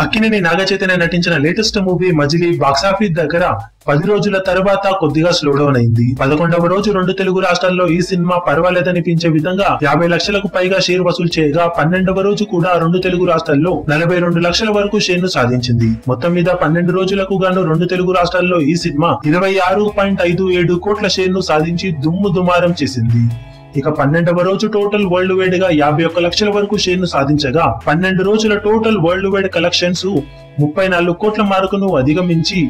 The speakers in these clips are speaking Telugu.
అక్కినేని నాగచైతన్య నటించిన లేటెస్ట్ మూవీ మజిలీ బాక్సాఫీస్ దగ్గర 10 రోజుల తర్వాత కొద్దిగా స్లో డౌన్ అయింది. 11వ రోజు 2 తెలుగు రాష్ట్రాల్లో ఈ సినిమా పర్వాలేదనిపించే విధంగా 50 లక్షలకు పైగా షేర్ వసూలు చేయగా 12వ రోజు కూడా 2 తెలుగు రాష్ట్రాల్లో 42 లక్షల వరకు షేర్ ను సాధించింది. మొత్తం మీద 12 రోజులకు గాను 2 తెలుగు రాష్ట్రాల్లో ఈ సినిమా 26.57 కోట్ల షేర్ ను సాధించి దుమ్ము దుమారం చేసింది. ఇక 12వ రోజు టోటల్ వరల్డ్ వైడ్ గా 51 లక్షల వరకు షేర్ ను సాధించగా 12 రోజుల టోటల్ వరల్డ్ వైడ్ కలెక్షన్స్ 34 కోట్ల మార్కును అధిగమించి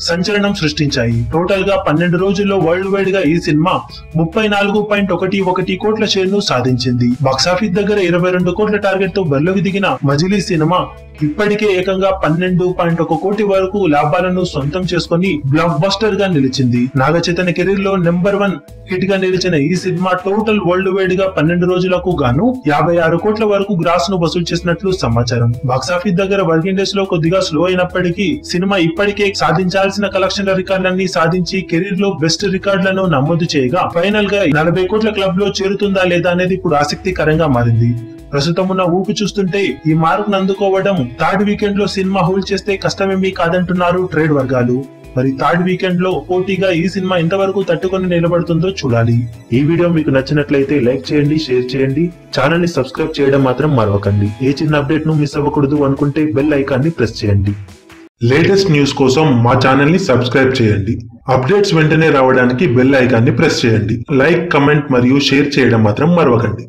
సంచలనం సృష్టించాయి. టోటల్ గా 12 రోజుల్లో వరల్డ్ వైడ్ గా ఈ సినిమా 34.11 కోట్ల షేర్ ను సాధించింది. బాక్సాఫీస్ దగ్గర 22 కోట్ల టార్గెట్ తో బరిలోకి దిగిన మజిలీ సినిమా ఇప్పటికే ఏకంగా 12.1 కోటి వరకు లాభాలను సొంతం చేసుకుని బ్లాక్ బస్టర్ గా నిలిచింది. నాగచైతన్య కెరీర్ లో నెంబర్ 1 హిట్ గా నిలిచిన ఈ సినిమా టోటల్ వరల్డ్ వైడ్ గా 12 రోజులకు గాను 56 కోట్ల వరకు గ్రాస్ ను వసూలు చేసినట్లు సమాచారం. బాక్సాఫీస్ దగ్గర వర్కింగ్ డేస్ లో కొద్దిగా స్లో అయినప్పటికీ సినిమా ఇప్పటికే సాధించాల్సిన కలెక్షన్ల రికార్డులన్నీ సాధించి కెరీర్ లో బెస్ట్ రికార్డులను నమోదు చేయగా ఫైనల్ గా 40 కోట్ల క్లబ్ లో చేరుతుందా లేదా అనేది ఇప్పుడు ఆసక్తికరంగా మారింది. ప్రస్తుతం ఉన్న ఊపి చూస్తుంటే ఈ మార్కును అందుకోవడం థర్డ్ వీకెండ్ లో సినిమా హోల్డ్ చేస్తే కష్టమేమీ కాదంటున్నారు ట్రేడ్ వర్గాలు. మరి థర్డ్ వీకెండ్ లో పోటీగా ఈ సినిమా ఎంతవరకు తట్టుకొని నిలబడుతుందో చూడాలి. ఈ వీడియో మీకు నచ్చినట్లయితే లైక్ చేయండి, షేర్ చేయండి, ఛానల్ ని సబ్స్క్రైబ్ చేయడం మాత్రం మరవకండి. ఏ చిన్న అప్డేట్ ను మిస్ అవ్వకూడదు అనుకుంటే బెల్ ఐకాన్ ని ప్రెస్ చేయండి. లేటెస్ట్ న్యూస్ కోసం మా ఛానల్ ని సబ్స్క్రైబ్ చేయండి. అప్డేట్స్ వెంటనే రావడానికి బెల్ ఐకాన్ ని ప్రెస్ చేయండి. లైక్, కమెంట్ మరియు షేర్ చేయడం మాత్రం మరవకండి.